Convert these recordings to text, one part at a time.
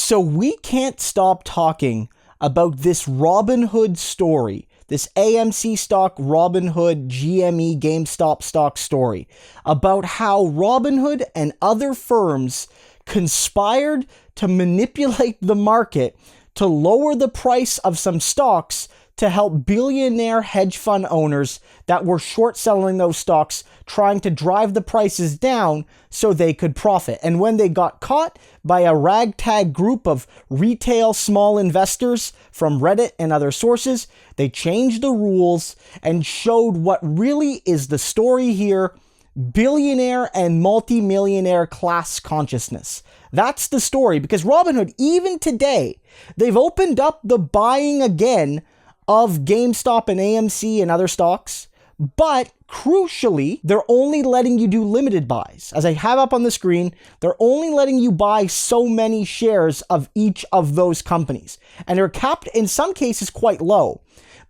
So we can't stop talking about this Robinhood story, this AMC stock, Robinhood, GME, GameStop stock story, about how Robinhood and other firms conspired to manipulate the market to lower the price of some stocks to help billionaire hedge fund owners that were short selling those stocks, trying to drive the prices down so they could profit. And when they got caught by a ragtag group of retail small investors from Reddit and other sources, they changed the rules and showed what really is the story here: billionaire and multimillionaire class consciousness. That's the story, because Robinhood, even today, they've opened up the buying again of GameStop and AMC and other stocks, but crucially, they're only letting you do limited buys. As I have up on the screen, they're only letting you buy so many shares of each of those companies, and they're capped in some cases quite low,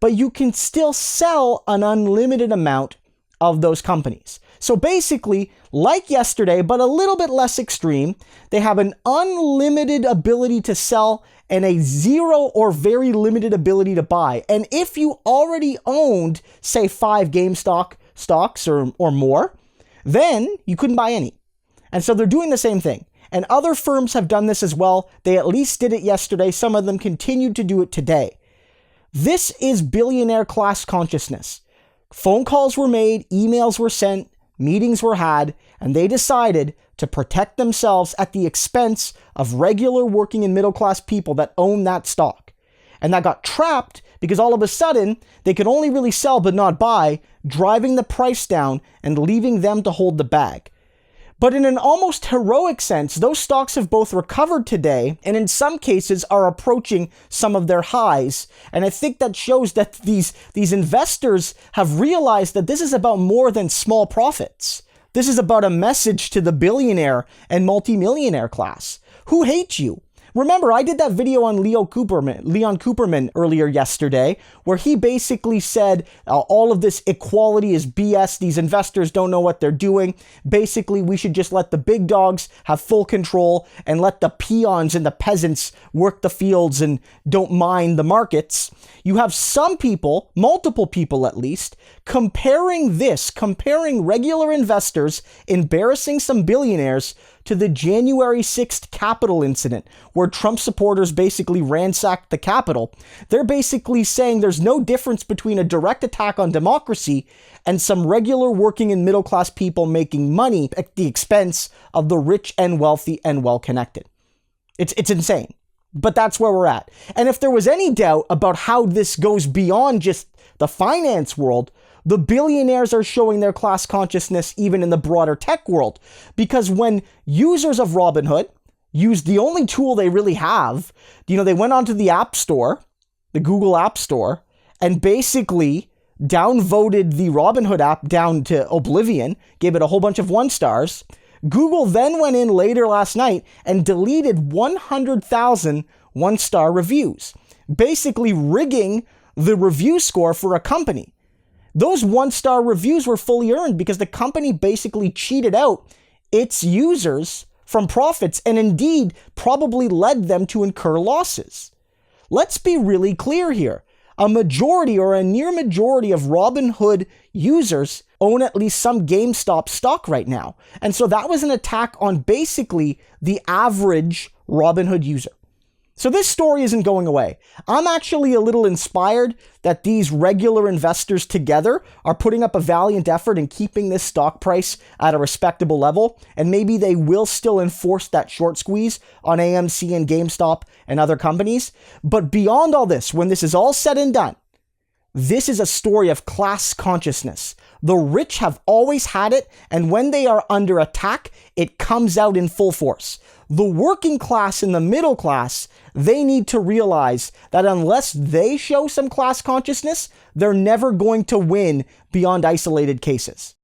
but you can still sell an unlimited amount of those companies. So basically, like yesterday, but a little bit less extreme, they have an unlimited ability to sell and a zero or very limited ability to buy. And if you already owned, say, 5 GameStop stocks or more, then you couldn't buy any. And so they're doing the same thing. And other firms have done this as well. They at least did it yesterday. Some of them continued to do it today. This is billionaire class consciousness. Phone calls were made, emails were sent, meetings were had, and they decided to protect themselves at the expense of regular working and middle class people that own that stock. And that got trapped because all of a sudden they could only really sell but not buy, driving the price down and leaving them to hold the bag. But in an almost heroic sense, those stocks have both recovered today and in some cases are approaching some of their highs. And I think that shows that these investors have realized that this is about more than small profits. This is about a message to the billionaire and multimillionaire class who hate you. Remember, I did that video on Leon Cooperman earlier yesterday, where he basically said all of this equality is BS. These investors don't know what they're doing. Basically, we should just let the big dogs have full control and let the peons and the peasants work the fields and don't mind the markets. You have some people, multiple people at least, comparing regular investors embarrassing some billionaires to the January 6th Capitol incident, where Trump supporters basically ransacked the Capitol. They're basically saying there's no difference between a direct attack on democracy and some regular working and middle class people making money at the expense of the rich and wealthy and well-connected. It's insane. But that's where we're at. And if there was any doubt about how this goes beyond just the finance world, the billionaires are showing their class consciousness even in the broader tech world. Because when users of Robinhood use the only tool they really have, they went onto the App Store, the Google App Store, and basically downvoted the Robinhood app down to oblivion, gave it a whole bunch of 1 stars. Google then went in later last night and deleted 100,000 1-star reviews, basically rigging the review score for a company. Those 1-star reviews were fully earned because the company basically cheated out its users from profits and indeed probably led them to incur losses. Let's be really clear here. A majority or a near majority of Robinhood users own at least some GameStop stock right now. And so that was an attack on basically the average Robinhood user. So this story isn't going away. I'm actually a little inspired that these regular investors together are putting up a valiant effort in keeping this stock price at a respectable level, and maybe they will still enforce that short squeeze on AMC and GameStop and other companies. But beyond all this, when this is all said and done, this is a story of class consciousness. The rich have always had it, and when they are under attack, it comes out in full force. The working class and the middle class, they need to realize that unless they show some class consciousness, they're never going to win beyond isolated cases.